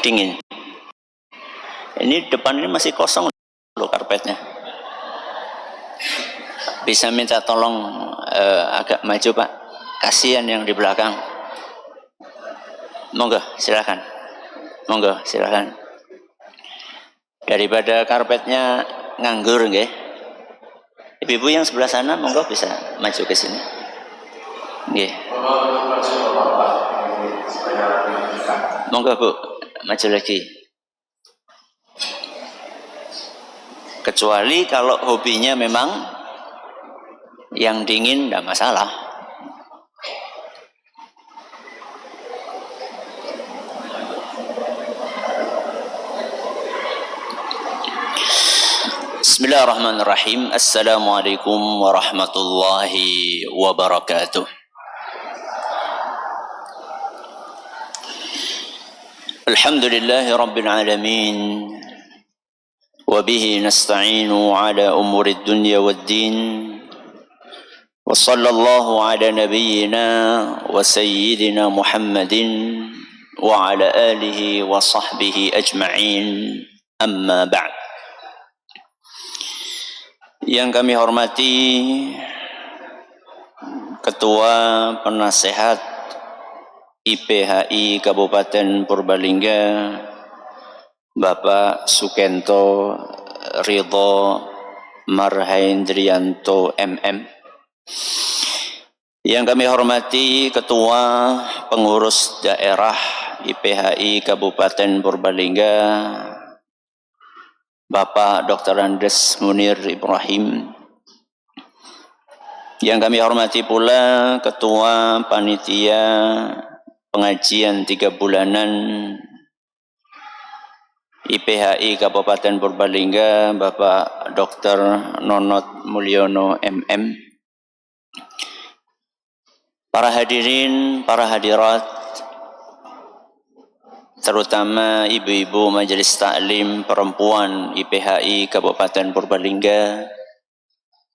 Dingin. Ini depan ini masih kosong loh karpetnya. Bisa minta tolong agak maju Pak. Kasihan yang di belakang. Monggo silakan. Monggo silakan. Daripada karpetnya nganggur nggih. Ibu-ibu yang sebelah sana monggo bisa maju ke sini. Nggih. Monggo Bu, maju lagi. Kecuali kalau hobinya memang yang dingin tidak masalah. Bismillahirrahmanirrahim. Assalamualaikum warahmatullahi wabarakatuh. Alhamdulillahi rabbil alamin. وبه نستعين على أمور الدنيا والدين وصلى الله على نبينا وسيدنا محمد وعلى آله وصحبه أجمعين أما بعد. Yang kami hormati Ketua Penasehat IPHI Kabupaten Purbalingga Bapak Sukento Ridho Marhendrianto MM. Yang kami hormati Ketua Pengurus Daerah IPHI Kabupaten Purbalingga Bapak Dr. Andes Munir Ibrahim. Yang kami hormati pula Ketua Panitia Pengajian 3 bulanan IPHI Kabupaten Purbalingga Bapak Dr. Nonot Mulyono MM. Para hadirin, para hadirat, terutama ibu-ibu majelis taklim perempuan IPHI Kabupaten Purbalingga,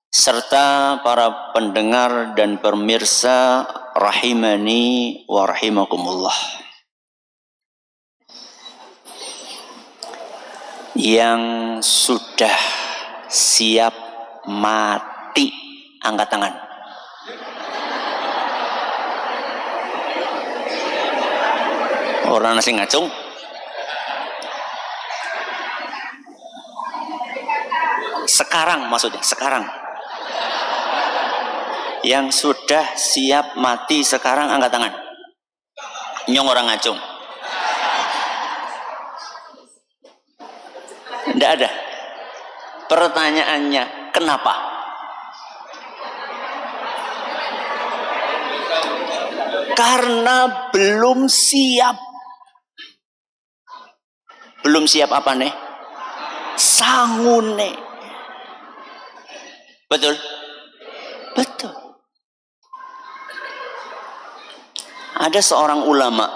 serta para pendengar dan pemirsa rahimani wa rahimakumullah. Yang sudah siap mati, angkat tangan. Orang nasi ngacung. Sekarang maksudnya, sekarang. Yang sudah siap mati sekarang angkat tangan. Nyong orang ngacung. Tidak ada. Pertanyaannya, kenapa? Karena belum siap. Belum siap apa nih? Sangune. Betul? Betul. Ada seorang ulama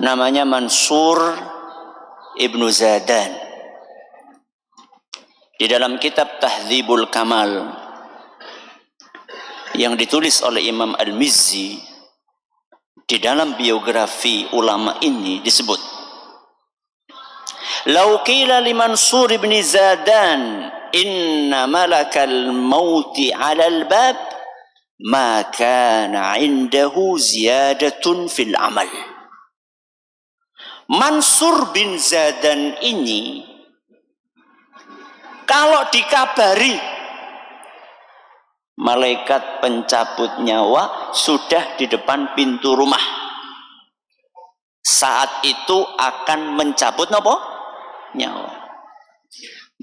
namanya Mansur Ibnu Zadan. Di dalam kitab Tahdzibul Kamal yang ditulis oleh Imam Al-Mizzi, di dalam biografi ulama ini disebut, "Lau qila li Mansur ibn Zadan inna malakal mauti 'alal bab ma kana 'indahu ziyadatun fil amal." Mansur bin Zadan ini kalau dikabari malaikat pencabut nyawa sudah di depan pintu rumah. Saat itu akan mencabut nopo? Nyawa.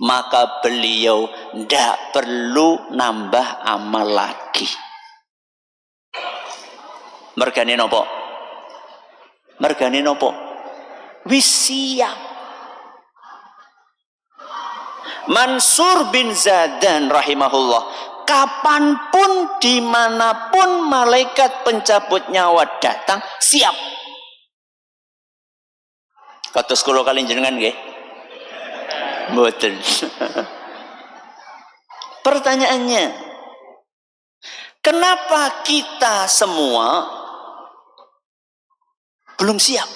Maka beliau tidak perlu nambah amal lagi. Mergane nopo? Mergane nopo? Wis siap. Mansur bin Zadan rahimahullah, kapanpun dimanapun malaikat pencabut nyawa datang, siap. Kados kula kali jenengan nggih. Mboten. Pertanyaannya, kenapa kita semua belum siap?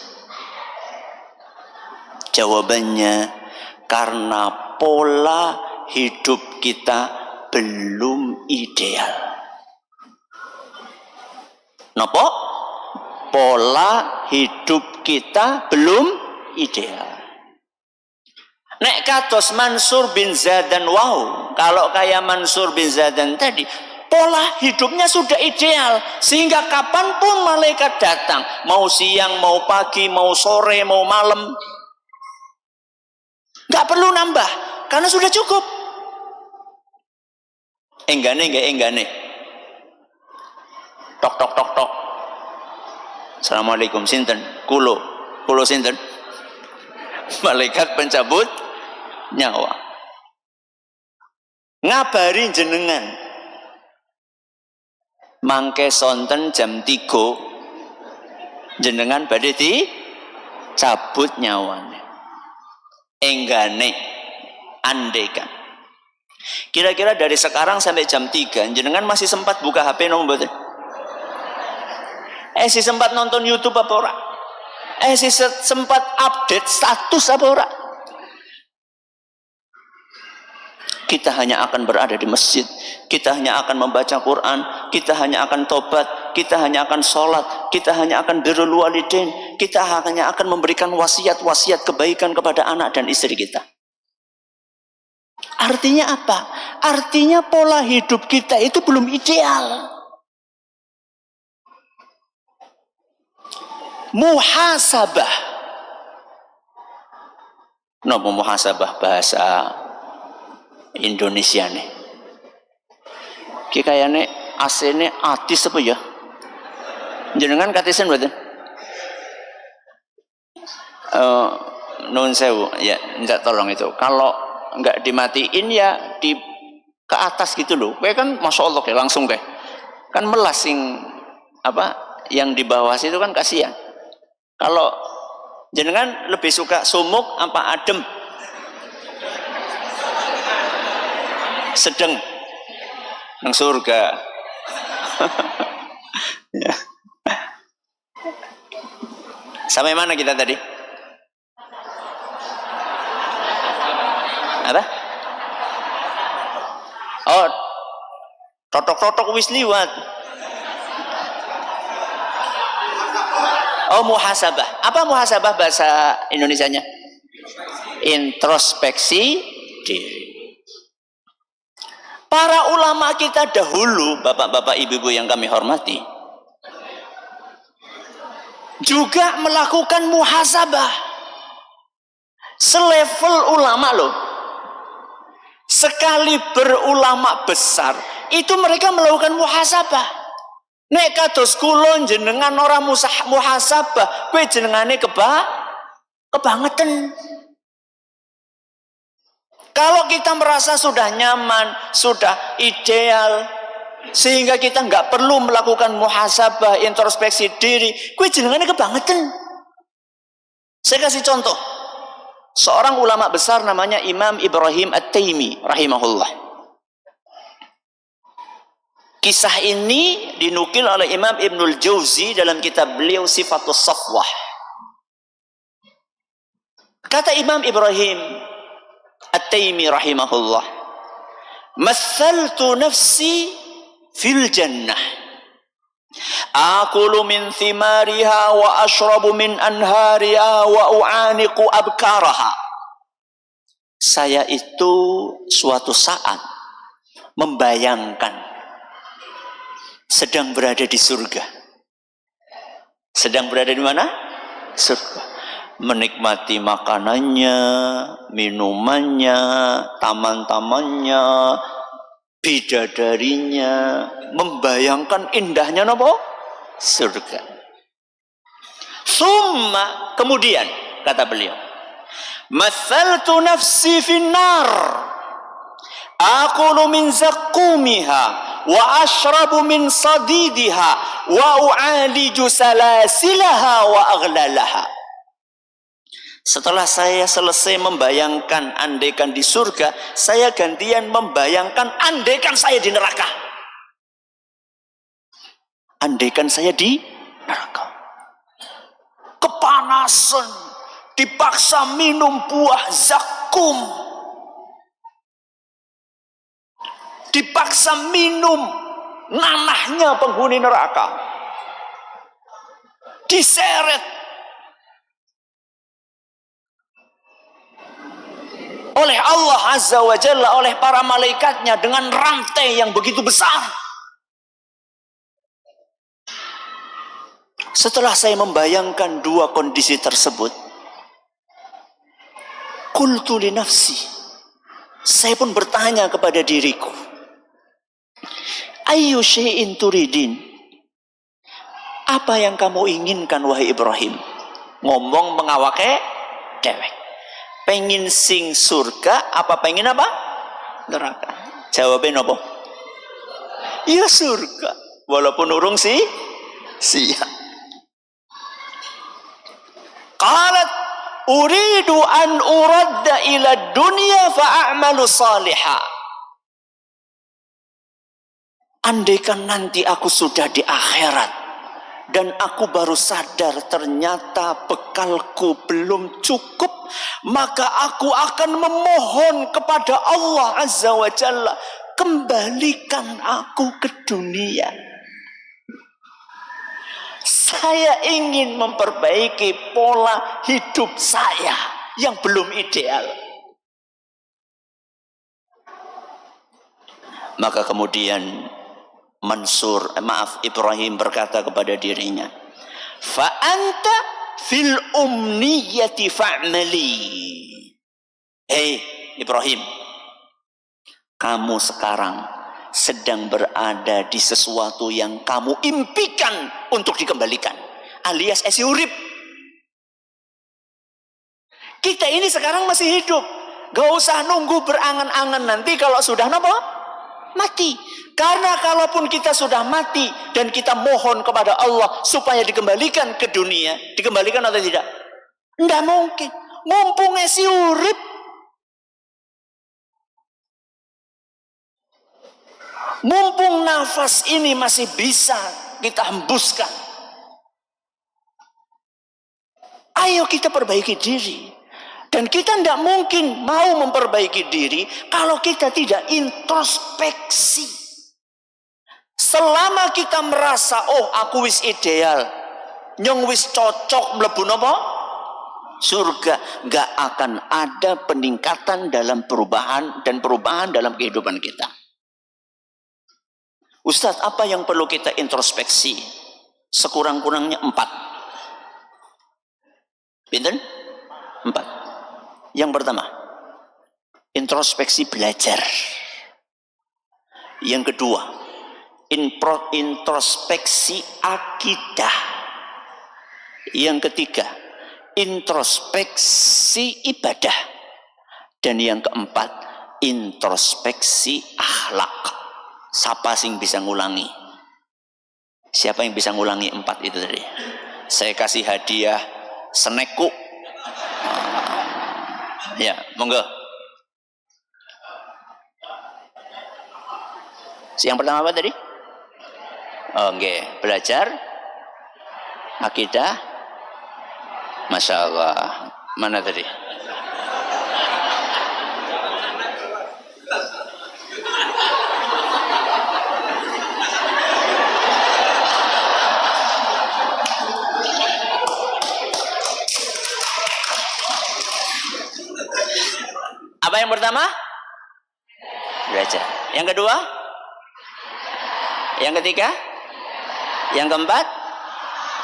Jawabannya, karena pola hidup kita belum ideal. Napa? Pola hidup kita belum ideal. Nek kados Mansur bin Zadan, wow, kalau kayak Mansur bin Zadan tadi, pola hidupnya sudah ideal, sehingga kapanpun malaikat datang, mau siang, mau pagi, mau sore, mau malam, nggak perlu nambah, karena sudah cukup. Enggane nggak enggane. Tok tok tok tok. Assalamualaikum, sinten? Kulo sinten? Malaikat pencabut nyawa. Ngabari jenengan. Mangke sonten jam 3 jenengan badhe dicabut nyawane. Enggane, andaikan. Kira-kira dari sekarang sampai jam 3 jenengan masih sempat buka HP nopo mboten? Si sempat nonton YouTube apa ora? Si sempat update status apa ora? Kita hanya akan berada di masjid, kita hanya akan membaca Quran, kita hanya akan tobat, kita hanya akan sholat, kita hanya akan birrul walidain, kita hanya akan memberikan wasiat-wasiat kebaikan kepada anak dan istri kita. Artinya apa? Artinya pola hidup kita itu belum ideal. Muhasabah. Napa muhasabah bahasa Indonesia nih? Ki kayane asene atis apa ya? Jenengan katisen mboten? Nun sewu, ya, minta tolong itu. Kalau nggak dimatiin ya di ke atas gitu loh. Kayak kan masya Allah kayak langsung kayak kan melasing apa yang di bawah situ kan kasihan. Kalau jenengan lebih suka sumuk apa adem? Sedeng nang surga. Ya. Sampai mana kita tadi? Apa? Oh, totok-totok wis liwat. Oh, muhasabah. Apa muhasabah bahasa Indonesianya? Introspeksi diri. Para ulama kita dahulu, bapak-bapak, ibu-ibu yang kami hormati, juga melakukan muhasabah. Selevel ulama loh. Sekali berulama besar, itu mereka melakukan muhasabah. Nek kados kula jenengan ora muhasabah, kowe jenengane kebangetan. Kalau kita merasa sudah nyaman, sudah ideal, sehingga kita nggak perlu melakukan muhasabah, introspeksi diri, kowe jenengane kebangetan. Saya kasih contoh. Seorang ulama besar namanya Imam Ibrahim At-Taimi rahimahullah. Kisah ini dinukil oleh Imam Ibnul Jauzi dalam kitab beliau Sifatus Safwah. Kata Imam Ibrahim At-Taimi rahimahullah, "Mathaltu nafsi fil jannah. Akulu min thimariha wa ashrabu min anhariha wa u'aniqu abkaraha." Saya itu suatu saat membayangkan sedang berada di surga. Sedang berada di mana? Surga. Menikmati makanannya, minumannya, taman-tamannya, bidadarinya, membayangkan indahnya apa? Surga. Summa, kemudian kata beliau, mathaltu nafsi finnar, akulu min zakkumiha wa ashrabu min sadidiha wa u'aliju salasilaha wa aghlalaha. Setelah saya selesai membayangkan andaikan di surga, saya gantian membayangkan andaikan saya di neraka. Andaikan saya di neraka, kepanasan, dipaksa minum buah zakum, dipaksa minum nanahnya penghuni neraka, diseret oleh Allah Azza wa Jalla, oleh para malaikatnya dengan rantai yang begitu besar. Setelah saya membayangkan dua kondisi tersebut, qultu li nafsi, saya pun bertanya kepada diriku, ayyu syai'in turidin, apa yang kamu inginkan wahai Ibrahim? Ngomong mengawake dewek. Pengen sing surga apa pengen apa? Neraka. Jawabin apa? Ya surga. Walaupun urung siap. Qalat uridu an uradda ila dunya fa'amalu salihah. Andaikan nanti aku sudah di akhirat dan aku baru sadar ternyata bekalku belum cukup, maka aku akan memohon kepada Allah Azza wa Jalla, kembalikan aku ke dunia. Saya ingin memperbaiki pola hidup saya yang belum ideal. Maka kemudian Ibrahim berkata kepada dirinya, fa anta fil umniyati fa'mali. Hei Ibrahim, kamu sekarang sedang berada di sesuatu yang kamu impikan untuk dikembalikan, alias esi urip. Kita ini sekarang masih hidup, gak usah nunggu berangan-angan nanti kalau sudah mati. Karena kalaupun kita sudah mati dan kita mohon kepada Allah supaya dikembalikan ke dunia, dikembalikan atau tidak? Tidak mungkin. Mumpung esi urip, mumpung nafas ini masih bisa kita hembuskan, ayo kita perbaiki diri. Dan kita tidak mungkin mau memperbaiki diri kalau kita tidak introspeksi. Selama kita merasa, oh aku wis ideal, nyong wis cocok mlebu napa? Surga, nggak akan ada peningkatan dalam perubahan dalam kehidupan kita. Ustadz, apa yang perlu kita introspeksi? Sekurang-kurangnya 4. Pinten? 4. Yang pertama, introspeksi belajar. Yang kedua, introspeksi akidah. Yang ketiga, introspeksi ibadah. Dan yang keempat, introspeksi akhlak. Siapa sing bisa ngulangi? Siapa yang bisa ngulangi 4 itu tadi? Saya kasih hadiah snackku. Ya, monggo. Yang pertama apa tadi? Oke, belajar akidah. Masya Allah. Mana tadi? Apa yang pertama? Belajar. Yang kedua? Yang ketiga? Yang keempat,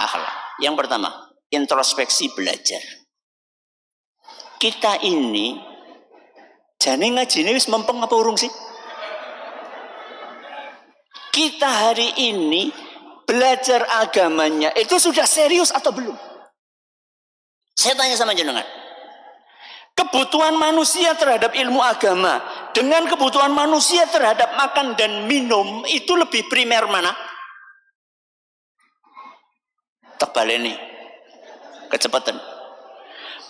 akhlak. Yang pertama, introspeksi belajar. Kita ini jane ngajine wis mempeng apa urung sih? Kita hari ini belajar agamanya itu sudah serius atau belum? Saya tanya sama jenengan. Kebutuhan manusia terhadap ilmu agama dengan kebutuhan manusia terhadap makan dan minum itu lebih primer mana? Terbalik nih. Kecepatan.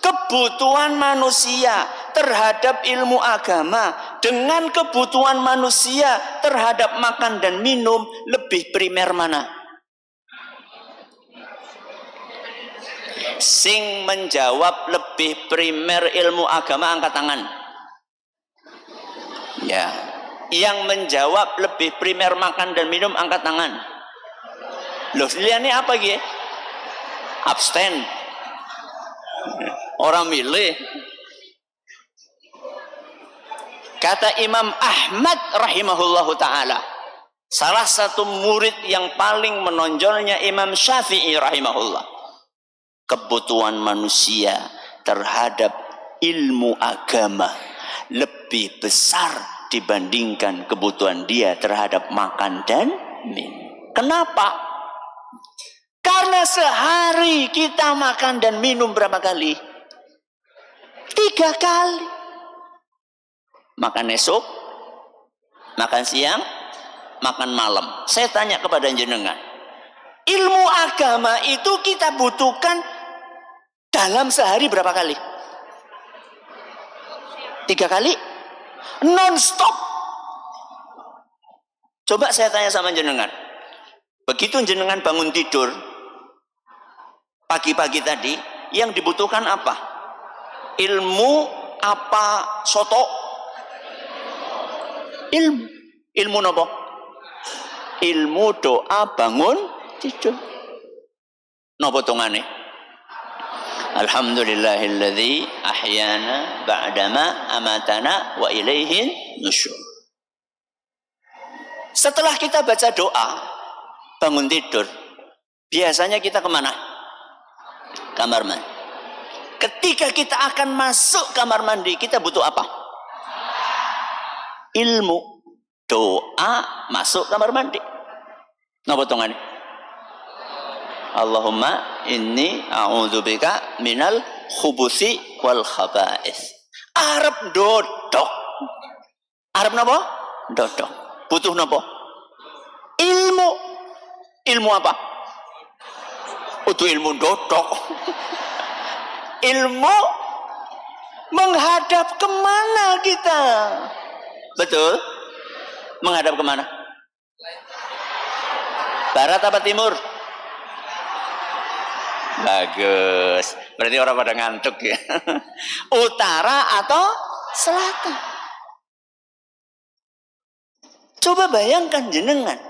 Kebutuhan manusia terhadap ilmu agama dengan kebutuhan manusia terhadap makan dan minum lebih primer mana? Sing menjawab lebih primer ilmu agama angkat tangan. Ya. Yang menjawab lebih primer makan dan minum angkat tangan. Loh, lihatnya apa gitu? Abstain. Orang milih. Kata Imam Ahmad rahimahullahu ta'ala, salah satu murid yang paling menonjolnya Imam Syafi'i rahimahullah, kebutuhan manusia terhadap ilmu agama lebih besar dibandingkan kebutuhan dia terhadap makan dan minum. Kenapa? Karena sehari kita makan dan minum berapa kali? 3 kali. Makan esok, makan siang, makan malam. Saya tanya kepada jenengan, ilmu agama itu kita butuhkan dalam sehari berapa kali? 3 kali? Non-stop. Coba saya tanya sama jenengan, begitu jenengan bangun tidur pagi-pagi tadi, yang dibutuhkan apa? Ilmu apa soto? Ilmu apa? Ilmu doa bangun tidur. Napa tongane? Alhamdulillahilladzi ahyana ba'dama amatana wa ilaihin nusyur. Setelah kita baca doa bangun tidur, biasanya kita kemana? Kamar mandi. Ketika kita akan masuk kamar mandi, kita butuh apa? Ilmu. Doa masuk kamar mandi. Napa tongane? Allahumma inni a'udzubika minal khubuthi wal khaba'is. Arep dodok. Arep napa? Dodok. Butuh napa? Ilmu. Ilmu apa? Butuh ilmu dodok. Ilmu menghadap kemana kita? Betul? Menghadap kemana? Barat apa timur? Bagus. Berarti orang pada ngantuk ya. Utara atau selatan? Coba bayangkan jenengan.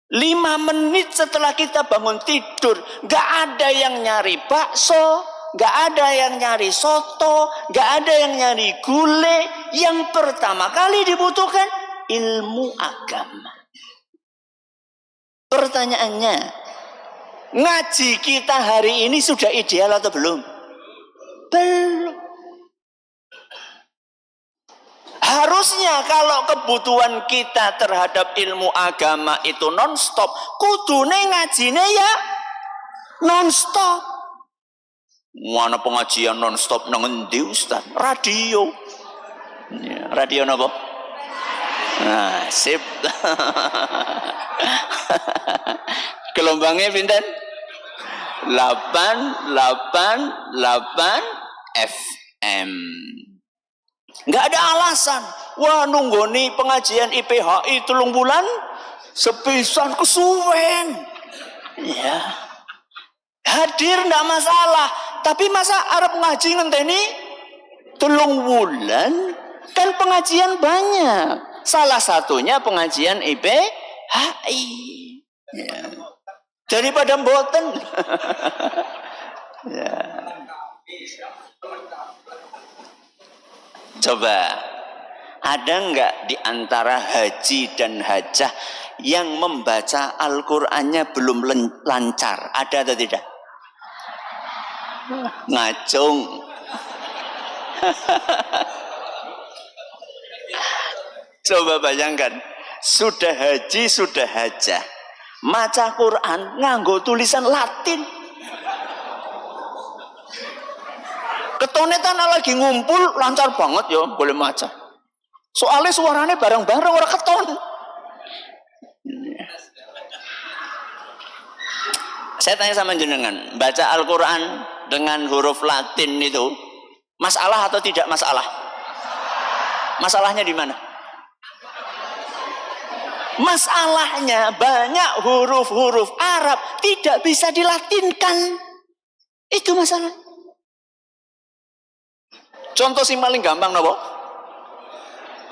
5 menit setelah kita bangun tidur, gak ada yang nyari bakso, gak ada yang nyari soto, gak ada yang nyari gulai. Yang pertama kali dibutuhkan ilmu agama. Pertanyaannya, ngaji kita hari ini sudah ideal atau belum? Belum. Harusnya kalau kebutuhan kita terhadap ilmu agama itu non-stop, kudune ngajine ya non-stop. Mana pengajian non-stop nang endi Ustaz? Radio. Ya, radio napa? Nah, sip. Gelombangnya pinten? 888 FM. Nggak ada alasan. Wah, nunggoni pengajian IPHI 3 bulan sepisan kesuwen. Ya. Hadir nggak masalah. Tapi masa Arab ngaji ngenteni 3 bulan? Kan pengajian banyak. Salah satunya pengajian IPHI. Ya. Daripada mboten. Ya. Coba Ada enggak di antara haji dan hajah yang membaca Al-Qur'annya belum lancar? Ada atau tidak? Ngacung. Coba bayangkan, sudah haji, sudah hajah, maca Quran nganggo tulisan Latin. Ketonetan lagi ngumpul lancar banget ya, boleh maca. Soalnya suaranya bareng-bareng orang keton. Saya tanya sama jenengan, baca Al-Quran dengan huruf Latin itu masalah atau tidak masalah? Masalahnya di mana? Masalahnya banyak huruf-huruf Arab tidak bisa dilatinkan. Itu masalah. Contoh yang paling gampang napa?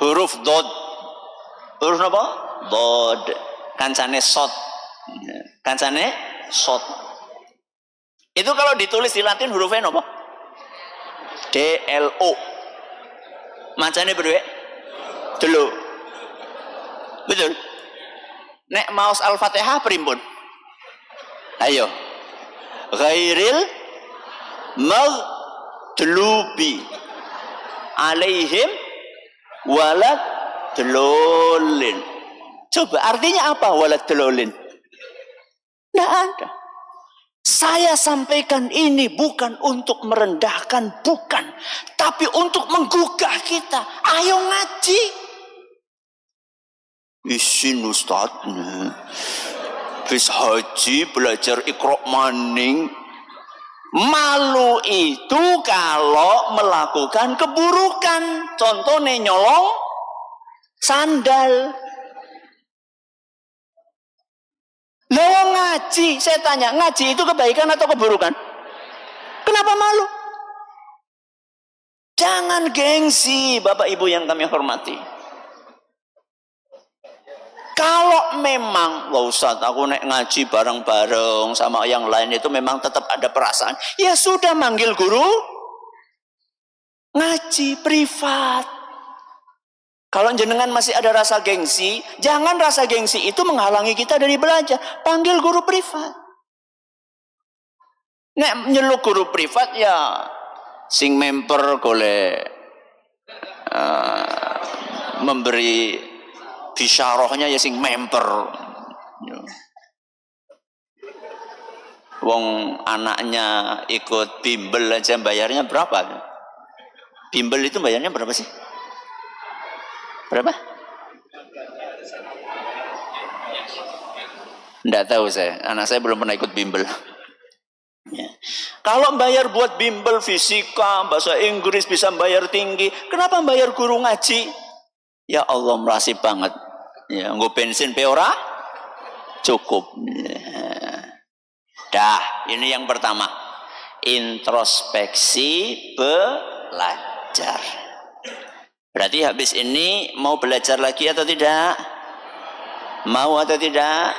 Huruf dod. Huruf napa? Dod. Kancane sot. Kancane sot. Itu kalau ditulis di Latin hurufnya napa? D L O. Macane berdua? Dulu. Betul. Nek maos Al-Fatihah primbon? Ayo. Ghairil maghdubi alaihim walad dolin. Coba artinya apa walad dolin? Tidak ada. Saya sampaikan ini bukan untuk merendahkan, bukan, tapi untuk menggugah kita. Ayo ngaji. Isin ustadz, bis haji belajar Iqra maning. Malu itu kalau melakukan keburukan. Contohnya nyolong sandal. Lo ngaji, saya tanya, ngaji itu kebaikan atau keburukan? Kenapa malu? Jangan gengsi, Bapak Ibu yang kami hormati. Kalau memang, wah Ustaz, aku naik ngaji bareng-bareng sama yang lain itu memang tetap ada perasaan. Ya sudah, manggil guru ngaji privat. Kalau jenengan masih ada rasa gengsi, jangan rasa gengsi itu menghalangi kita dari belajar. Panggil guru privat. Nek nyeluk guru privat ya sing memper golek memberi bisyarahnya ya sing memper. Wong anaknya ikut bimbel aja bayarnya berapa? Bimbel itu bayarnya berapa sih? Berapa? Enggak tahu saya. Anak saya belum pernah ikut bimbel. Ya. Kalau bayar buat bimbel fisika, bahasa Inggris bisa bayar tinggi, kenapa bayar guru ngaji? Ya Allah merasi banget. Ya, nggo bensin pe ora cukup. Ya. Dah, ini yang pertama. Introspeksi belajar. Berarti habis ini mau belajar lagi atau tidak? Mau atau tidak?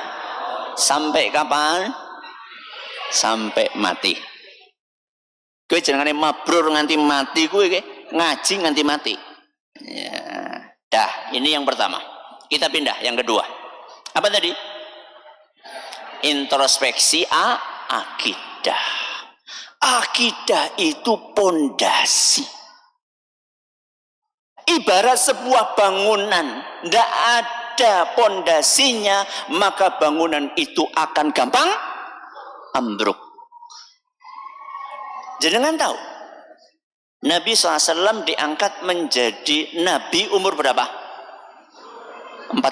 Sampai kapan? Sampai mati. Kowe jangan mabrur nganti mati, kowe ngaji nganti mati. Ya. Dah, ini yang pertama. Kita pindah yang kedua. Apa tadi? Introspeksi akidah. Akidah itu pondasi. Ibarat sebuah bangunan, tidak ada pondasinya, maka bangunan itu akan gampang ambruk. Jangan tahu, Nabi SAW diangkat menjadi Nabi umur berapa? 40.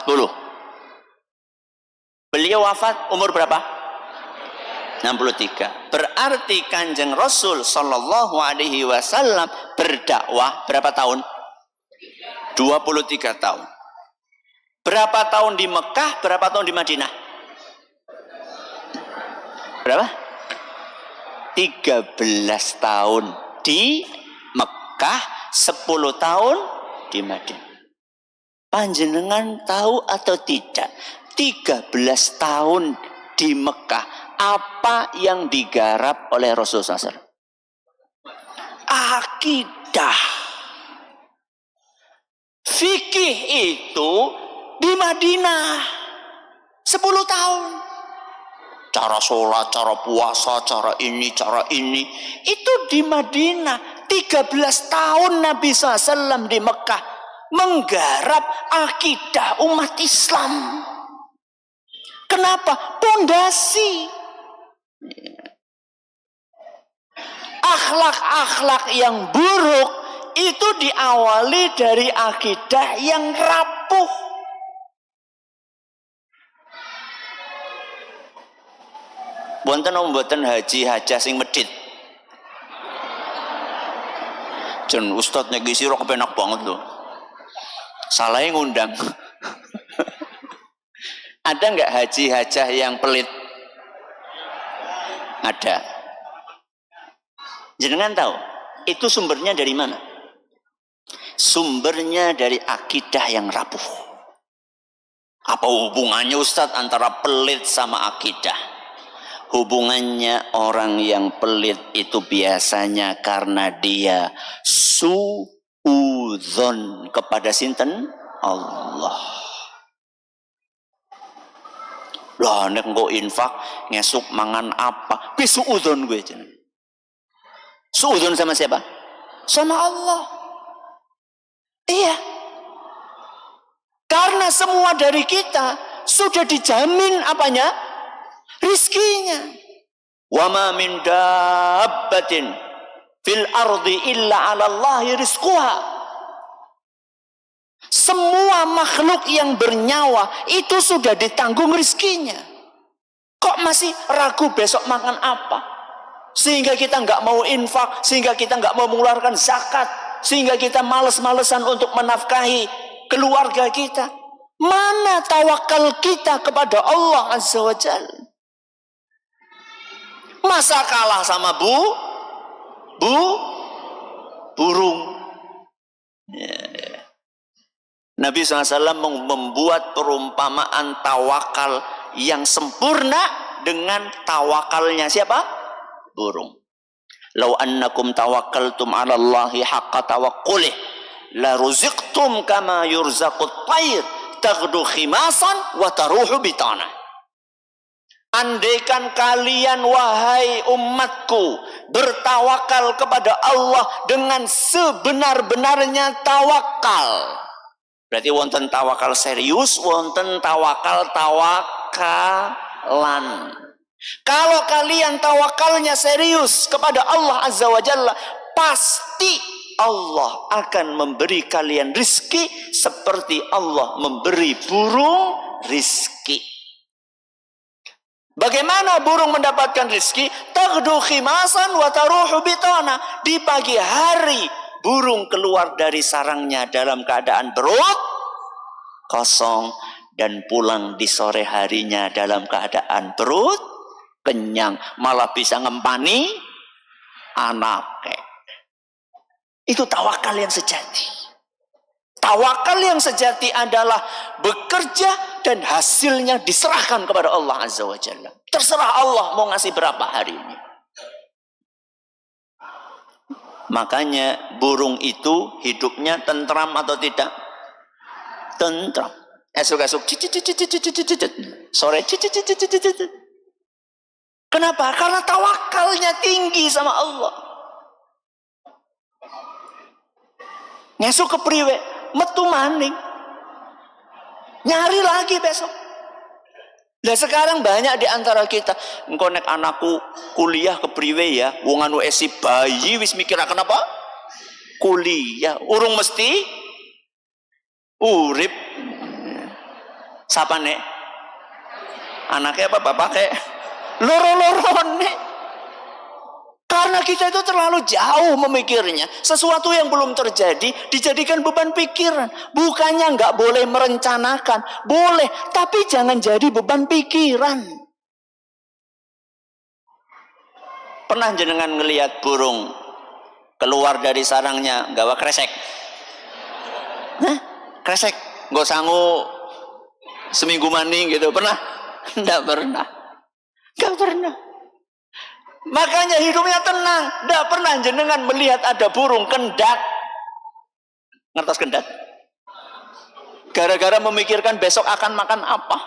Beliau wafat umur berapa? 63. Berarti Kanjeng Rasul Sallallahu Alaihi Wasallam berdakwah berapa tahun? 23 tahun. Berapa tahun di Mekah, berapa tahun di Madinah? Berapa? 13 tahun di Mekah, 10 tahun di Madinah. Panjenengan tahu atau tidak? 13 tahun di Mekah, apa yang digarap oleh Rasulullah SAW? Akidah. fikih itu di Madinah 10 tahun. Cara sholat, cara puasa, cara ini itu di Madinah. 13 tahun Nabi SAW di Mekah menggarap akidah umat Islam. Kenapa? Pondasi. Akhlak-akhlak yang buruk itu diawali dari akidah yang rapuh. Wonten mboten haji hajah sing medhit. Jen ustaz nek sira kepenak banget lho. Salahe ngundang. Ada enggak haji hajah yang pelit? Ada. Jenengan tahu itu sumbernya dari mana? Sumbernya dari akidah yang rapuh. Apa hubungannya Ustaz antara pelit sama akidah? Hubungannya orang yang pelit itu biasanya karena dia suudzon kepada sinten Allah. Lah nek engko infak ngesuk mangan apa? Kuwi suudzon gue jeneng. Suudzon sama siapa? Sama Allah. Iya. Karena semua dari kita sudah dijamin apanya? Rizkinya. Wa ma min dabbatin fil ardi illa 'ala Allahi rizquha. Semua makhluk yang bernyawa itu sudah ditanggung rizkinya. Kok masih ragu besok makan apa? Sehingga kita nggak mau infak, sehingga kita nggak mau mengeluarkan zakat, sehingga kita males-malesan untuk menafkahi keluarga kita. Mana tawakal kita kepada Allah Azza wa Jalla? Masa kalah sama burung? Nabi SAW membuat perumpamaan tawakal yang sempurna dengan tawakalnya siapa? Burung. Lau annakum tawakkaltum 'ala Allahi haqqa tawakkulih la ruziqtum kama yurzaqut tayr taghdu khimasan wa taruhu bitana. Andaikan kalian wahai umatku bertawakal kepada Allah dengan sebenar-benarnya tawakal. Berarti wonten tawakal serius, wonten tawakalan. Kalau kalian tawakalnya serius kepada Allah Azza wa Jalla, pasti Allah akan memberi kalian rizki seperti Allah memberi burung rizki. Bagaimana burung mendapatkan rizki? Taghdu khimasan wa taruhu bitana. Di pagi hari burung keluar dari sarangnya dalam keadaan perut kosong dan pulang di sore harinya dalam keadaan perut kenyang, malah bisa ngempani anaknya. Itu tawakal yang sejati. Tawakal yang sejati adalah bekerja dan hasilnya diserahkan kepada Allah Azza wa Jalla. Terserah Allah mau ngasih berapa hari ini. Makanya burung itu hidupnya tentram atau tidak? Tentram. Esok-esok sore kenapa? Karena tawakalnya tinggi sama Allah. Ngesuk kepriwe, metu maning. Nyari lagi besok. Lah sekarang banyak di antara kita, engko nek anakku kuliah kepriwe ya, wong anu esi bayi wis mikir kenapa? Kuliah, urung mesti urip. Sapa nek? Anaknya apa bapaknya? Loro-lorone. Karena kita itu terlalu jauh memikirnya. Sesuatu yang belum terjadi dijadikan beban pikiran. Bukannya nggak boleh merencanakan. Boleh, tapi jangan jadi beban pikiran. Pernah jenengan ngelihat burung keluar dari sarangnya gawa kresek? Hah? Kresek? Nggak sanggup seminggu maning gitu. Pernah? Nggak pernah. Nggak pernah. Makanya hidupnya tenang. Tidak pernah jenengan melihat ada burung kendat. Ngertos kendat? gara-gara memikirkan besok akan makan apa.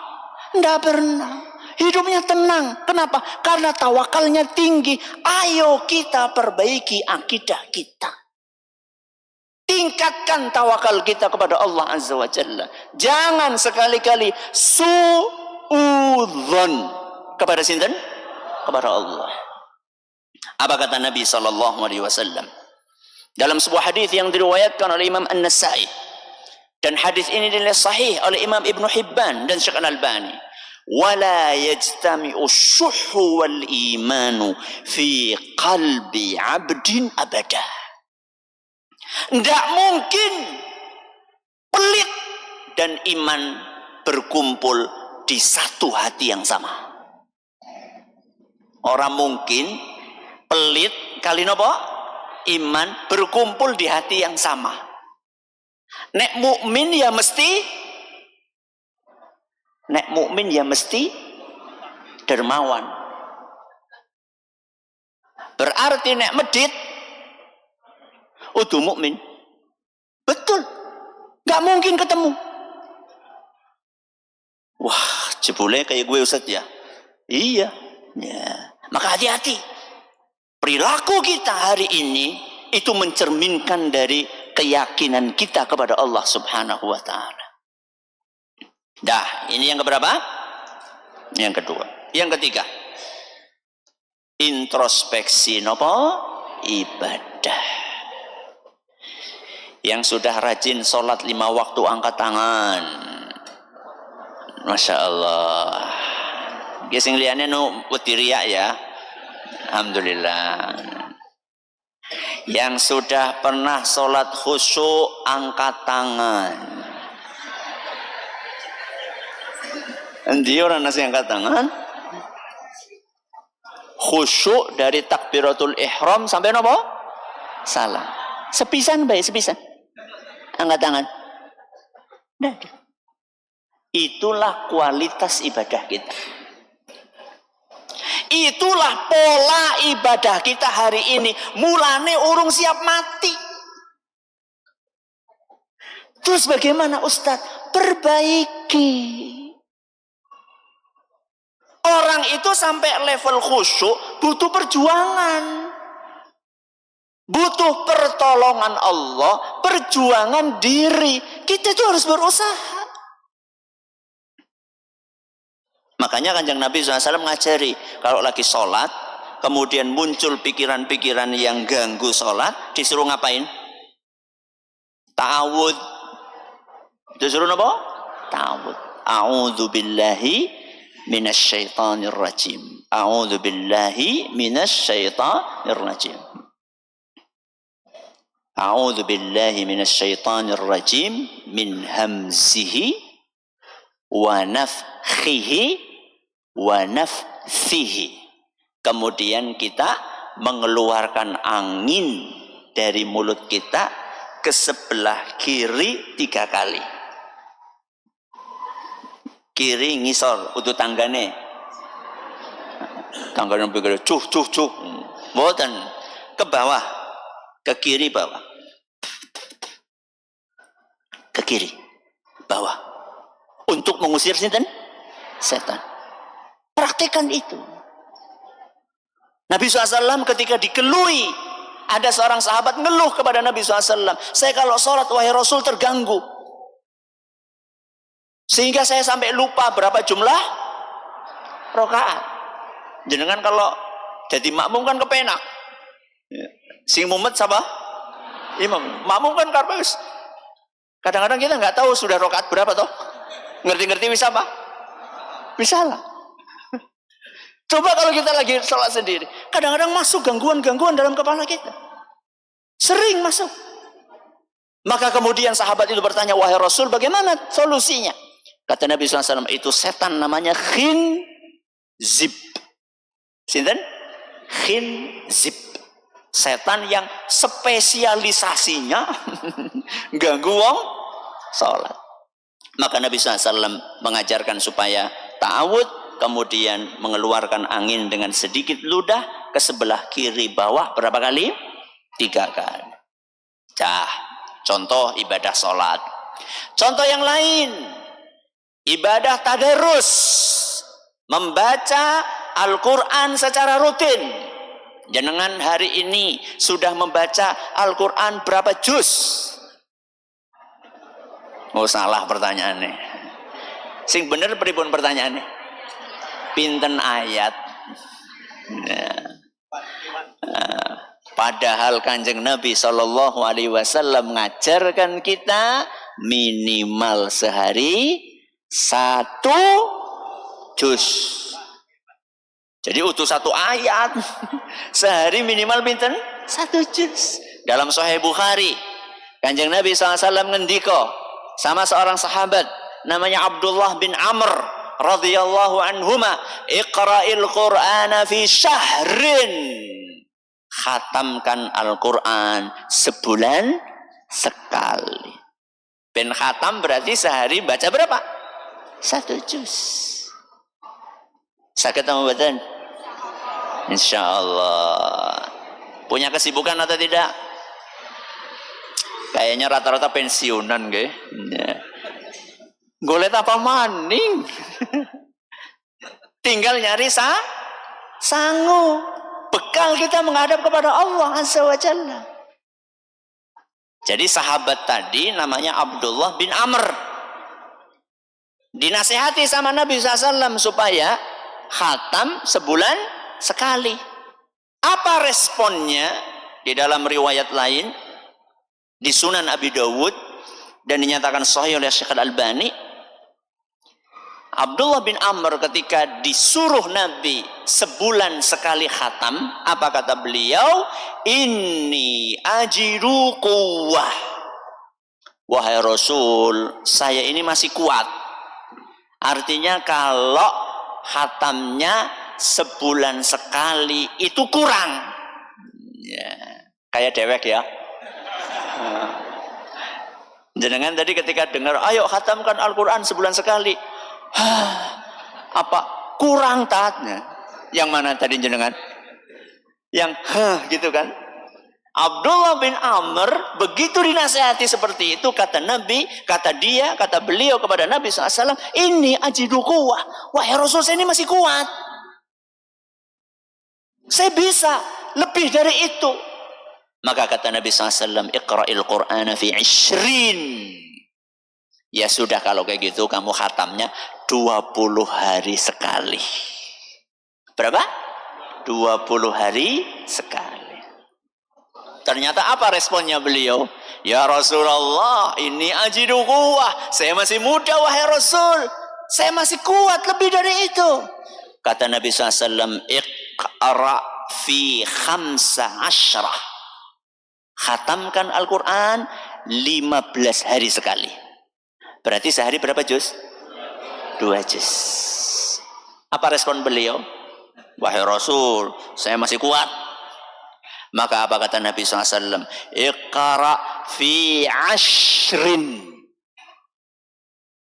Tidak pernah. Hidupnya tenang. Kenapa? Karena tawakalnya tinggi. Ayo kita perbaiki akidah kita. Tingkatkan tawakal kita kepada Allah Azza wa Jalla. Jangan sekali-kali suudzon kepada sinten? Kepada Allah. Apa kata Nabi sallallahu alaihi wasallam? Dalam sebuah hadis yang diriwayatkan oleh Imam An-Nasa'i, dan hadis ini dinilai sahih oleh Imam Ibn Hibban dan Syekh Al-Albani. Wala yajtami'u syuhhu wal imanu fi qalbi 'abdin abada. Tidak mungkin pelit dan iman berkumpul di satu hati yang sama. Orang mungkin pelit kali nopo iman berkumpul di hati yang sama. Nek mukmin ya mesti dermawan. Berarti nek medit udah mukmin. Betul. Gak mungkin ketemu. Wah, jebule kayak gue Ustaz ya. Iya. Ya. Maka hati-hati. Perilaku kita hari ini itu mencerminkan dari keyakinan kita kepada Allah Subhanahu wa taala. Dah, ini yang keberapa? Yang kedua. Yang ketiga. Introspeksi nopo? Ibadah. Yang sudah rajin sholat 5 waktu angkat tangan. Masya Allah. Gesing liane nu wetiria ya. Alhamdulillah. Yang sudah pernah sholat khusyuk angkat tangan. Endi orang nasi angkat tangan? Khusyuk dari takbiratul ihram sampai nopo? Salam. Sepisan baik, sepisan. Angkat tangan. Nah, itulah kualitas ibadah kita. Itulah pola ibadah kita hari ini. Mulane urung siap mati. Terus bagaimana Ustadz? Perbaiki. Orang itu sampai level khusyuk butuh perjuangan. Butuh pertolongan Allah, perjuangan diri. Kita itu harus berusaha. Makanya Kanjeng Nabi SAW ngajari, kalau lagi sholat, kemudian muncul pikiran-pikiran yang ganggu sholat, disuruh ngapain? Ta'awud. Disuruh apa? Ta'awud. A'udzu billahi minasyaitonir rajim. A'udzu billahi minasyaitonir rajim. A'udzu billahi minasyaitonir rajim min hamzihi wa nafthihi wa nafthihi. Kemudian kita mengeluarkan angin dari mulut kita ke sebelah kiri 3 kali. Kiri ngisor utuh tanggane. Tanggane pikir cuh. Mboten ke bawah, ke kiri bawah. Ke kiri bawah. Untuk mengusir setan. Praktekkan itu. Nabi SAW ketika dikelui, ada seorang sahabat ngeluh kepada Nabi SAW, saya kalau sholat wahai Rasul terganggu, sehingga saya sampai lupa berapa jumlah rakaat. Jenengan kalau jadi makmum kan kepenak, sing mumet siapa? Imam. Makmum kan karpet. Kadang-kadang kita nggak tahu sudah rakaat berapa toh. Ngerti-ngerti bisa apa? Bisa lah. Coba kalau kita lagi sholat sendiri, kadang-kadang masuk gangguan-gangguan dalam kepala kita. Sering masuk. Maka kemudian sahabat itu bertanya, wahai Rasul, bagaimana solusinya? Kata Nabi SAW, itu setan namanya khinzib. Sinten? Khinzib. Setan yang spesialisasinya ganggu wong sholat. Maka Nabi SAW mengajarkan supaya ta'awud, kemudian mengeluarkan angin dengan sedikit ludah ke sebelah kiri bawah berapa kali? 3 kali. Contoh ibadah sholat. Contoh yang lain, ibadah tadarus, membaca Al-Quran secara rutin. Jenengan hari ini sudah membaca Al-Quran berapa juz? Oh, salah pertanyaannya. Sing bener pripun pertanyaannya? Pinten ayat? Padahal Kanjeng Nabi Shallallahu Alaihi Wasallam mengajarkan kita minimal sehari 1 juz. Jadi utuh 1 ayat sehari minimal pinten 1 juz. Dalam Sahih Bukhari, Kanjeng Nabi SAW ngendiko sama seorang sahabat namanya Abdullah bin Amr radhiyallahu anhuma, iqra'il Qur'ana fi syahrin. Khatamkan Al-Quran sebulan sekali. Ben khatam berarti sehari baca berapa? 1 juz. Sakit mboten? Insyaallah. Punya kesibukan atau tidak? Kayaknya rata-rata pensiunan nggih. Golek apa maning? Tinggal nyari sangu. Bekal kita menghadap kepada Allah Azza wa Jalla. Jadi sahabat tadi namanya Abdullah bin Amr. Dinasihati sama Nabi SAW supaya khatam sebulan sekali. Apa responnya? Di dalam riwayat lain di Sunan Abi Dawud dan dinyatakan sahih oleh Syekh Al-Albani, Abdullah bin Amr ketika disuruh Nabi sebulan sekali khatam, apa kata beliau? Inni ajidu quwwah. Wahai Rasul, saya ini masih kuat. Artinya kalau khatamnya sebulan sekali itu kurang. Ya, kayak dewek ya. Jenengan tadi ketika dengar, ayo khatamkan Al-Quran sebulan sekali. Apa kurang taatnya? Yang mana tadi jenengan? Yang gitu kan? Abdullah bin Amr begitu dinasihati seperti itu, kata Nabi, kata beliau kepada Nabi SAW, ini ajidu quwwah. Wahai Rasul, saya ini masih kuat. Saya bisa lebih dari itu. Maka kata Nabi SAW, iqra'il Qur'ana fi 20. Ya sudah kalau kayak gitu kamu khatamnya 20 hari sekali. Berapa? 20 hari sekali. Ternyata apa responnya beliau? Ya Rasulullah, ini ajidu quwwah. Saya masih muda wahai Rasul. Saya masih kuat lebih dari itu. Kata Nabi SAW, iqra' fi 15. Khatamkan Al-Quran 15 hari sekali. Berarti sehari berapa juz? 2 juz. Apa respon beliau? Wahai Rasul, saya masih kuat. Maka apa kata Nabi SAW? Iqra' fi 10.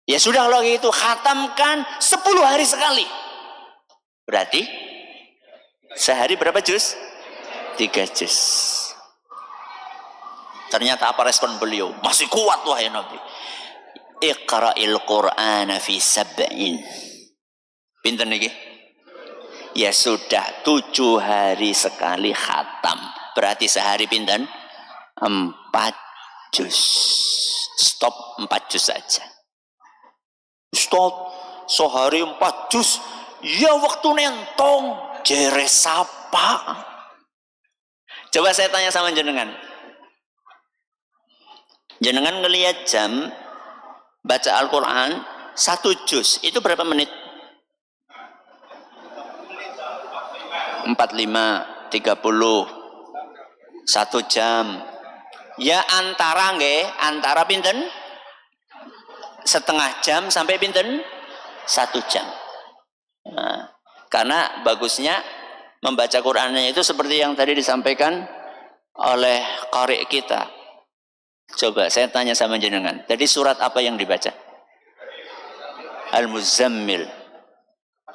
Ya sudah kalau gitu, khatamkan 10 hari sekali. Berarti sehari berapa juz? 3 juz. Ternyata apa respon beliau? Masih kuat wahai Nabi. Iqra'il Qur'ana fi 7. Pinten niki? Ya sudah 7 hari sekali khatam. Berarti sehari pinten? 4 juz. Stop 4 juz saja. Stop. Sehari 4 juz. Ya waktu nentong. Jere sapa? Coba saya tanya sama jenengan. Jenengan ngelihat jam baca Al-Quran 1 juz itu berapa menit? 45, 30, 1 jam. Ya antara pinten? Setengah jam sampai pinten? 1 jam. Nah, karena bagusnya membaca Qur'annya itu seperti yang tadi disampaikan oleh qari kita. Coba saya tanya sama jenengan, tadi surat apa yang dibaca? Al-Muzammil.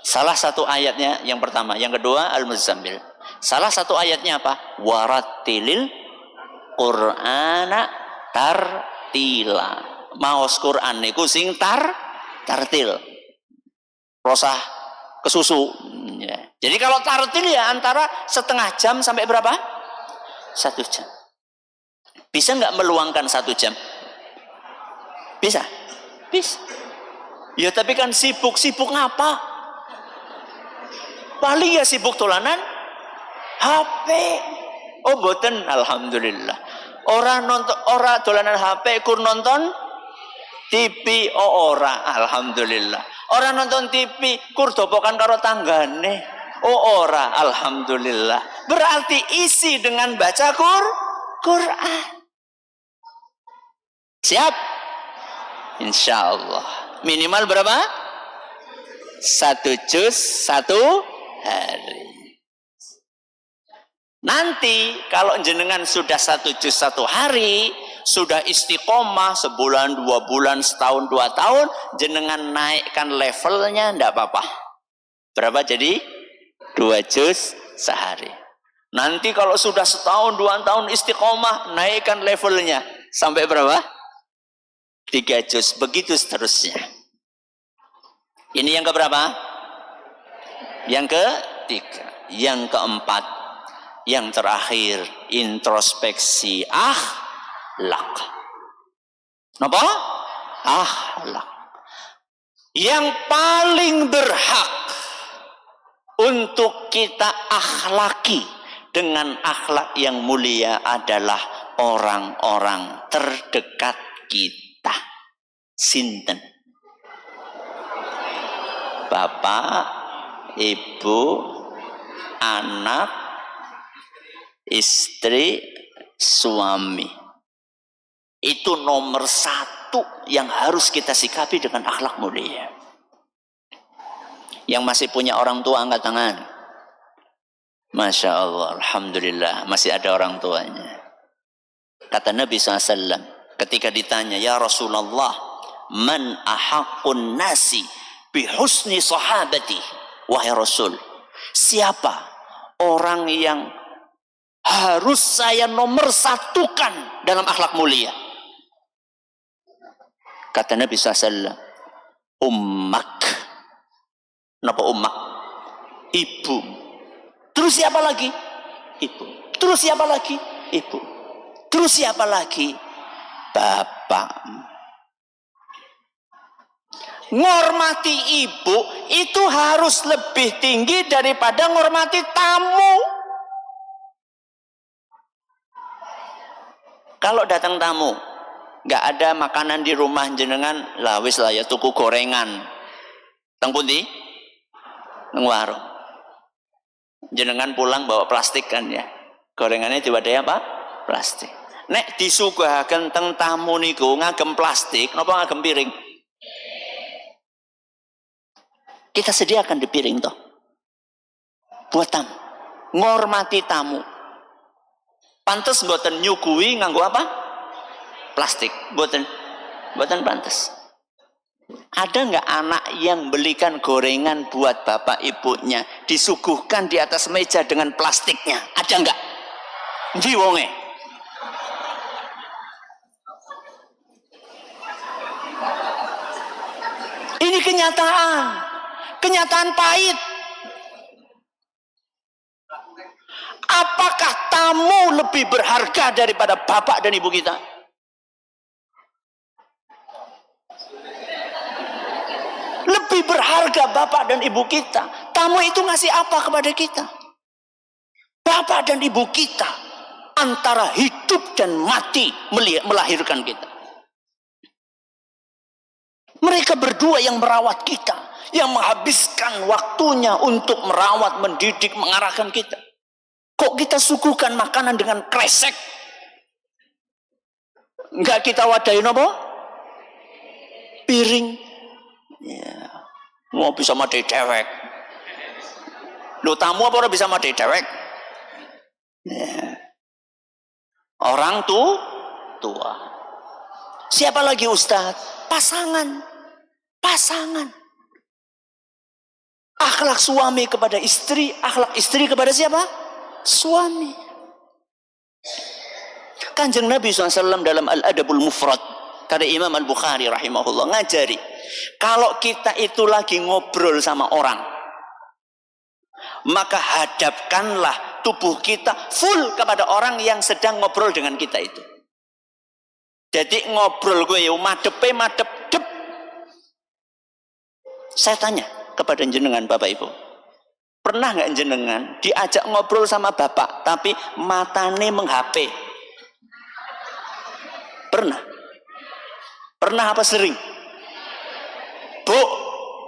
Salah satu ayatnya yang pertama, yang kedua Al-Muzammil. Salah satu ayatnya apa? Warattilil Qur'ana tartila. maos Quran niku sing tartil. Rosah kesusu. Ya. Jadi kalau tartil ya antara setengah jam sampai berapa? 1 jam. Bisa nggak meluangkan 1 jam? Bisa? Bisa. Ya tapi kan sibuk ngapa? Paling ya sibuk tulanan HP. Oh boten, alhamdulillah. Orang nonton, orang dolanan HP, kur nonton TV, oh ora, alhamdulillah. Orang nonton TV, kur dopokan karo tanggane, oh ora, alhamdulillah. Berarti isi dengan baca Quran. Siap? Insya Allah. Minimal berapa? 1 juz 1 hari. Nanti kalau jenengan sudah 1 juz 1 hari, sudah istiqomah sebulan, 2 bulan, setahun, 2 tahun, jenengan naikkan levelnya enggak apa-apa. Berapa jadi? 2 juz sehari. Nanti kalau sudah setahun, 2 tahun istiqomah, naikkan levelnya sampai berapa? 3 juz, begitu seterusnya. Ini yang keberapa? Yang ketiga. Yang keempat, yang terakhir, introspeksi akhlak. Napa? Akhlak. Yang paling berhak untuk kita akhlaki dengan akhlak yang mulia adalah orang-orang terdekat kita. Sinten? Bapak, ibu, anak, istri, suami. Itu nomor 1 yang harus kita sikapi dengan akhlak mulia. Yang masih punya orang tua angkat tangan. Masya Allah, alhamdulillah masih ada orang tuanya. Kata Nabi SAW ketika ditanya, ya Rasulullah, man ahaqqun nasi bihusni sahabati. Wahai Rasul, siapa orang yang harus saya nomor 1-kan dalam akhlak mulia? Kata Nabi SAW, ummak. Napa ummak? Ibu. Terus siapa lagi? Ibu. Terus siapa lagi? Ibu. Terus siapa lagi? Bapak. Ngormati ibu itu harus lebih tinggi daripada ngormati tamu. Kalau datang tamu, nggak ada makanan di rumah jenengan, lah wis lah ya tuku gorengan. Teng pundi? Nang warung. Jenengan pulang bawa plastik kan ya. Gorengannya diwadai apa? Plastik. Nek disuguhaken teng tamu niku ngagem plastik, napa ngagem piring? Kita sediakan di piring toh. Buat tamu. Ngormati tamu. Pantes mboten nyuguhi nganggo apa? Plastik. Mboten pantes. Ada nggak anak yang belikan gorengan buat bapak ibunya disuguhkan di atas meja dengan plastiknya? Ada nggak? Ndi wonge? Ini kenyataan pahit. Apakah tamu lebih berharga daripada bapak dan ibu kita? Lebih berharga bapak dan ibu kita. Tamu itu ngasih apa kepada kita? Bapak dan ibu kita antara hidup dan mati melahirkan kita. Mereka berdua yang merawat kita, yang menghabiskan waktunya untuk merawat, mendidik, mengarahkan kita. Kok kita suguhkan makanan dengan kresek? Enggak kita wadahin apa? Piring. Ya. Mau bisa mati dewek. Lo tamu apa orang bisa mati dewek? Ya. Orang tua. Siapa lagi Ustadz? Pasangan. Akhlak suami kepada istri, akhlak istri kepada siapa? Suami. Kanjeng Nabi SAW dalam Al-Adabul Mufrad Kata Imam Al-Bukhari rahimahullah ngajari, kalau kita itu lagi ngobrol sama orang, maka hadapkanlah tubuh kita full kepada orang yang sedang ngobrol dengan kita itu. Jadi ngobrol gue ya madep. Saya tanya kepada jenengan Bapak Ibu, pernah nggak jenengan diajak ngobrol sama bapak tapi matane meng-HP? Pernah apa sering? Bu,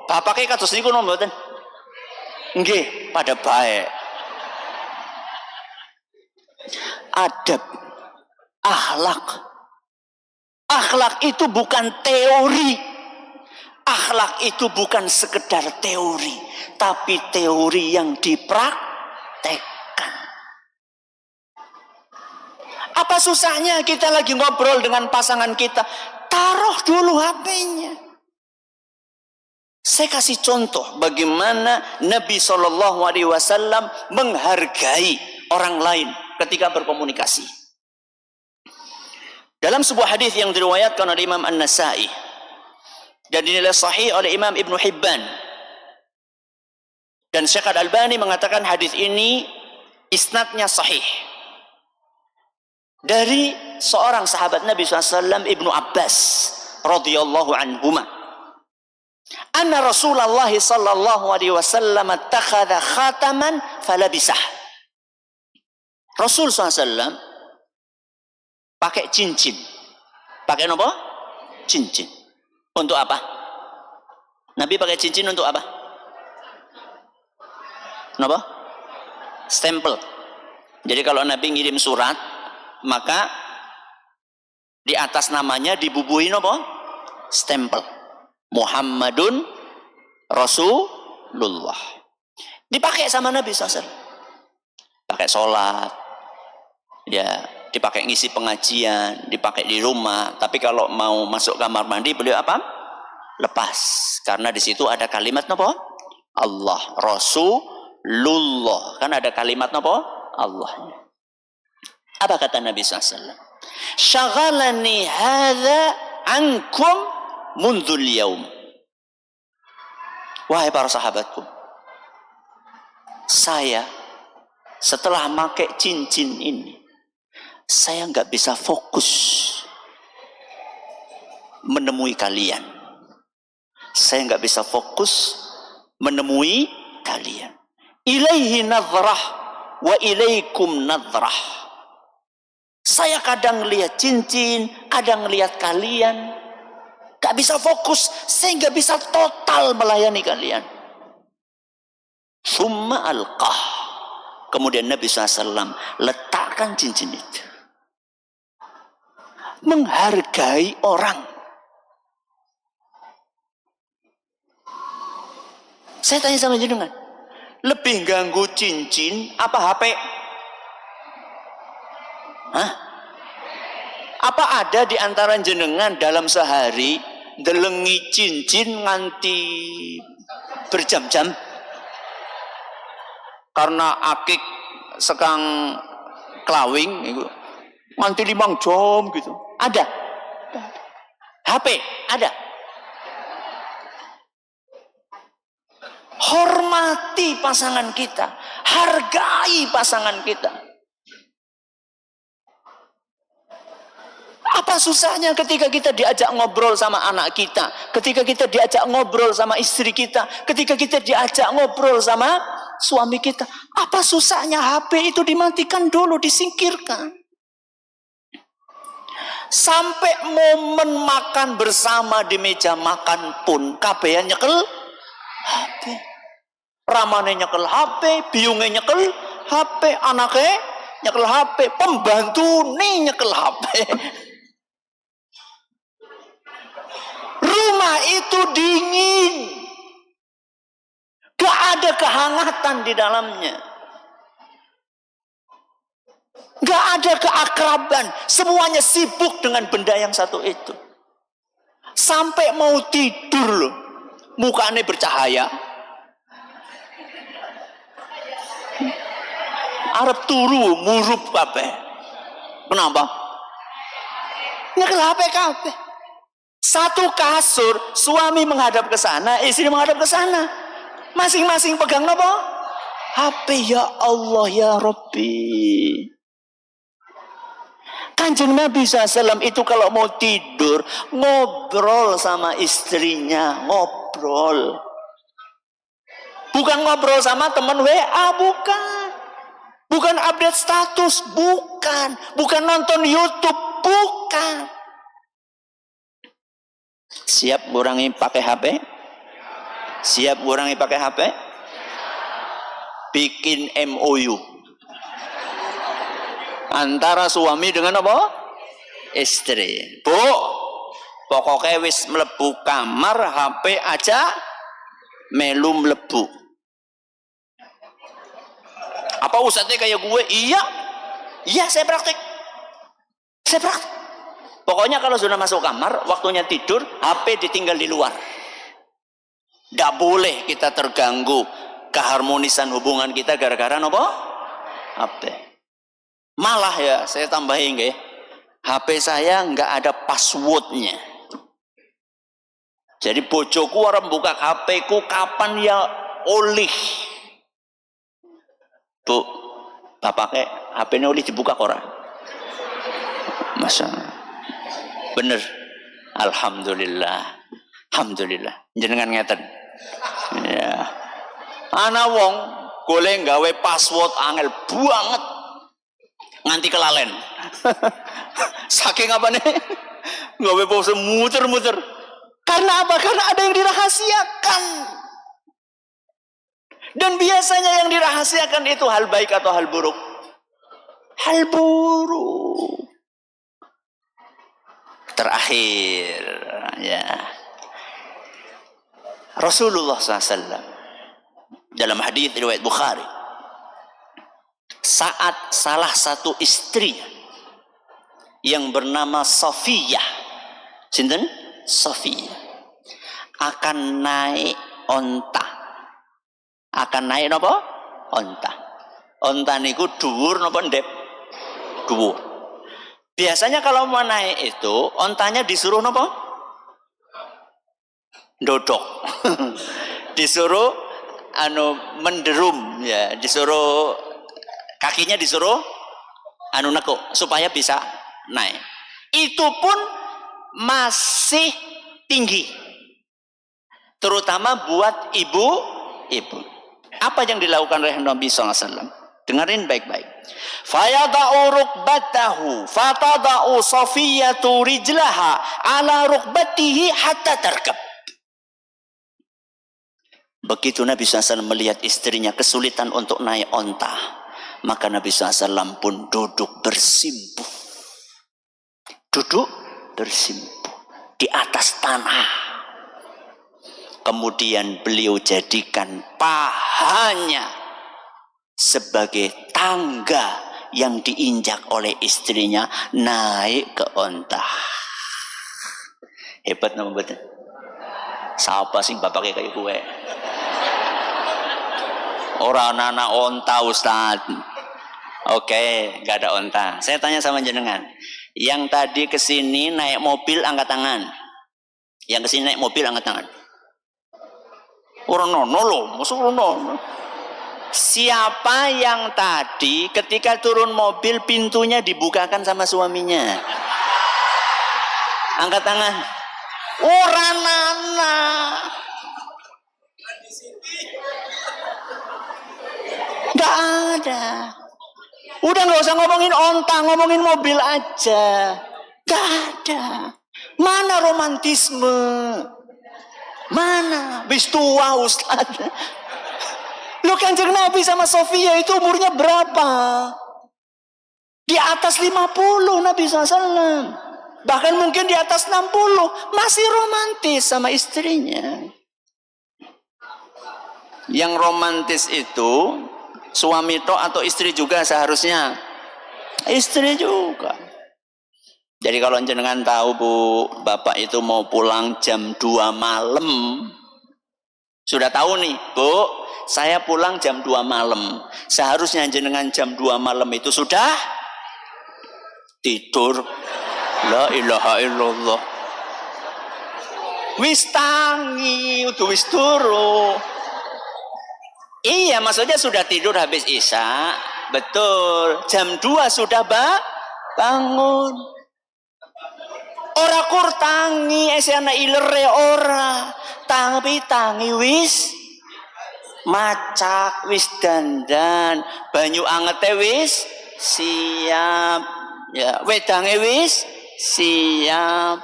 bapaknya kados niku napa mboten? Nggih, pada baik. Adab, akhlak. Akhlak itu bukan teori. Akhlak itu bukan sekedar teori, tapi teori yang dipraktekkan. Apa susahnya kita lagi ngobrol dengan pasangan kita, taruh dulu HP-nya. Saya kasih contoh bagaimana Nabi SAW menghargai orang lain ketika berkomunikasi. Dalam sebuah hadis yang diriwayatkan oleh Imam An-Nasa'i dan dinilai sahih oleh Imam Ibn Hibban, dan Syekh Al-Albani mengatakan hadis ini isnadnya sahih, dari seorang sahabat Nabi SAW, Ibnu Abbas radhiyallahu anhuma, anna Rasulullah sallallahu alaihi wasallam attakhadha khataman falabisah. Rasul SAW pakai cincin. Pakai apa? Cincin. Untuk apa? Nabi pakai cincin untuk apa? Kenapa? Stempel. Jadi kalau Nabi ngirim surat, maka di atas namanya dibubuhin apa? Stempel. Muhammadun Rasulullah. Dipakai sama Nabi SAW. Pakai sholat, ya, dipakai ngisi pengajian, dipakai di rumah. Tapi kalau mau masuk kamar mandi, beliau apa? Lepas. Karena di situ ada kalimat apa? Allah, Rasulullah. Kan ada kalimat apa? Allah. Apa kata Nabi SAW? Syaghalani hadza ankum mundhul yaum. Wahai para sahabatku, saya setelah pakai cincin ini, saya nggak bisa fokus menemui kalian. Saya nggak bisa fokus menemui kalian. Ilaihi nadhrah wa ilaikum nadhrah. Saya kadang lihat cincin, kadang lihat kalian. Gak bisa fokus, saya nggak bisa total melayani kalian. Summa alqah. Kemudian Nabi SAW letakkan cincin itu. Menghargai orang. Saya tanya sama jenengan, lebih ganggu cincin apa HP? Hah? Apa ada di antara jenengan dalam sehari delengi cincin nganti berjam-jam? Karena akik sekang kelawing itu nganti 5 jam gitu. Ada? HP ada? Hormati pasangan kita, hargai pasangan kita. Apa susahnya ketika kita diajak ngobrol sama anak kita, ketika kita diajak ngobrol sama istri kita, ketika kita diajak ngobrol sama suami kita? Apa susahnya HP itu dimatikan dulu, disingkirkan? Sampai momen makan bersama di meja makan pun kabehan nyekel HP. Ramane nyekel HP, biunge nyekel HP, anaknya nyekel HP, pembantu nih nyekel HP. Rumah itu dingin, gak ada kehangatan di dalamnya, gak ada keakraban, semuanya sibuk dengan benda yang satu itu. Sampai mau tidur loh, mukanya bercahaya, arep turu murup kabeh. Kenapa? Nyekel HP kabeh. Satu kasur, suami menghadap ke sana, istri menghadap ke sana. Masing-masing pegang apa? HP. Ya Allah ya Rabbi. Kanjeng Nabi SAW itu kalau mau tidur, ngobrol sama istrinya, ngobrol. Bukan ngobrol sama teman WA, bukan. Bukan update status, bukan. Bukan nonton YouTube, bukan. Siap ngurangi pakai HP? Siap ngurangi pakai HP? Bikin MOU antara suami dengan apa? Istri. Bu, pokoknya wis mlebu kamar HP aja melu mlebu. Apa ustadznya kayak gue? Iya saya praktek. Pokoknya kalau sudah masuk kamar, waktunya tidur, HP ditinggal di luar. Tidak boleh kita terganggu keharmonisan hubungan kita gara-gara apa? HP. Malah ya, saya tambahin nggih, HP saya nggak ada passwordnya. Jadi bojoku orang buka HP ku kapan ya oleh. Bu, bapaknya HP ini oleh dibuka koran. Masa bener. Alhamdulillah. Jenengan ngeten. Ya. Ana wong golek gawe password angel banget. Nganti kelalen. Saking apa nih? Gawe pose muter-muter. Karena apa? Karena ada yang dirahasiakan. Dan biasanya yang dirahasiakan itu hal baik atau hal buruk? Hal buruk. Terakhir, ya. Rasulullah SAW dalam hadis riwayat Bukhari, saat salah satu istri yang bernama Safiyah, sinten? Safiyah, akan naik onta. Akan naik apa? Onta. Onta niku dhuwur napa ndep? Dhuwur. Biasanya kalau mau naik itu, ontanya disuruh napa? Dodok. Disuruh menderum ya, disuruh kakinya disuruh nekuk supaya bisa naik. Itu pun masih tinggi. Terutama buat ibu-ibu. Apa yang dilakukan oleh Nabi SAW? Dengarin baik-baik. Fayada'u rukbatahu fatada'u Safiyatu rijlaha ala rukbatihi hatta tarkab. Begitu Nabi SAW melihat istrinya kesulitan untuk naik onta, maka Nabi SAW pun duduk bersimpuh. Duduk bersimpuh di atas tanah. Kemudian beliau jadikan pahanya sebagai tangga yang diinjak oleh istrinya naik ke onta. Hebat nama betul. Siapa sih bapaknya kayak gue? Orang anak onta Ustaz. Oke, gak ada onta. Saya tanya sama jenengan, yang tadi kesini naik mobil angkat tangan. Yang kesini naik mobil angkat tangan. Orang nono loh, masuk nono. Siapa yang tadi ketika turun mobil pintunya dibukakan sama suaminya? Angkat tangan. Orang nana. Gak ada. Udah gak usah ngomongin onta, ngomongin mobil aja. Gak ada. Mana romantisme? Mana? Bis tua Ustaz. Lu Kanjeng Nabi sama Sofia itu umurnya berapa? Di atas 50 Nabi SAW. Bahkan mungkin di atas 60. Masih romantis sama istrinya. Yang romantis itu suami toh atau istri juga seharusnya? Istri juga. Jadi kalau jenengan tahu Bu, bapak itu mau pulang jam 2 malam. Sudah tahu nih, Bu, saya pulang jam 2 malam. Seharusnya jenengan jam 2 malam itu sudah tidur. La ilaha illallah. Wis tangi, wis turu. Iya, maksudnya sudah tidur habis Isya. Betul. Jam 2 sudah bangun. Ora kur tangi ana ilere ora. Tapi tangi wis macak, wis dandan, banyu angete wis siap. Ya, wedange wis siap.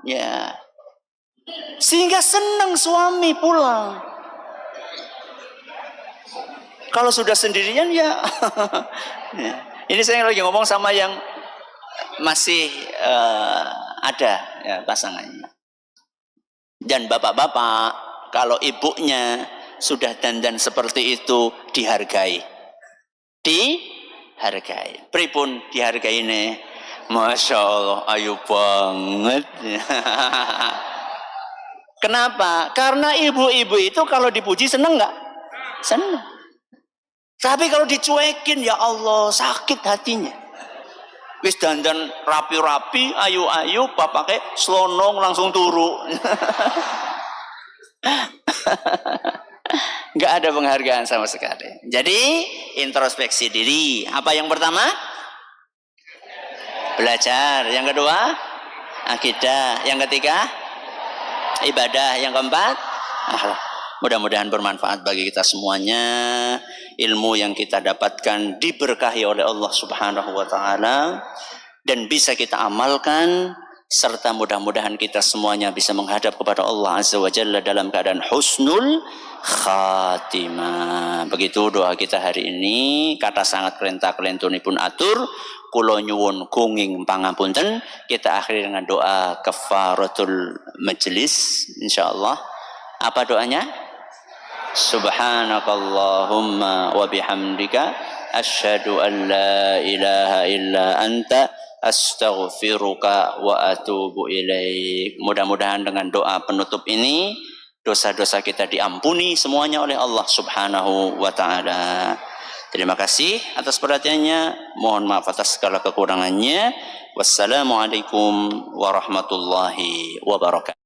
Ya. Sehingga senang suami pulang. Kalau sudah sendirian ya. Ini saya lagi ngomong sama yang masih ada ya, pasangannya. Dan bapak-bapak, kalau ibunya sudah dandan seperti itu dihargai. Dihargai. Pripun dihargai ini? Masya Allah, ayu banget. Kenapa? Karena ibu-ibu itu kalau dipuji seneng nggak? Seneng. Tapi kalau dicuekin, ya Allah, sakit hatinya. Wis dandan rapi-rapi, ayu-ayu, bapaknya selonong langsung turu. Nggak ada penghargaan sama sekali. Jadi introspeksi diri. Apa yang pertama? Belajar. Yang kedua? Akidah. Yang ketiga? Ibadah. Yang keempat? Akhlak. Mudah-mudahan bermanfaat bagi kita semuanya. Ilmu yang kita dapatkan diberkahi oleh Allah Subhanahu wa taala dan bisa kita amalkan, serta mudah-mudahan kita semuanya bisa menghadap kepada Allah Azza wa Jalla dalam keadaan husnul khatimah. Begitu doa kita hari ini. Kata sangat kerenta kelentunipun atur, kula nyuwun kunging pangapunten. Kita akhiri dengan doa kafaratul majlis insyaallah. Apa doanya? Subhanakallahumma wa bihamdika asyhadu an la ilaha illa anta astaghfiruka wa atubu ilaik. Mudah-mudahan dengan doa penutup ini dosa-dosa kita diampuni semuanya oleh Allah Subhanahu wa taala. Terima kasih atas perhatiannya. Mohon maaf atas segala kekurangannya. Wassalamualaikum warahmatullahi wabarakatuh.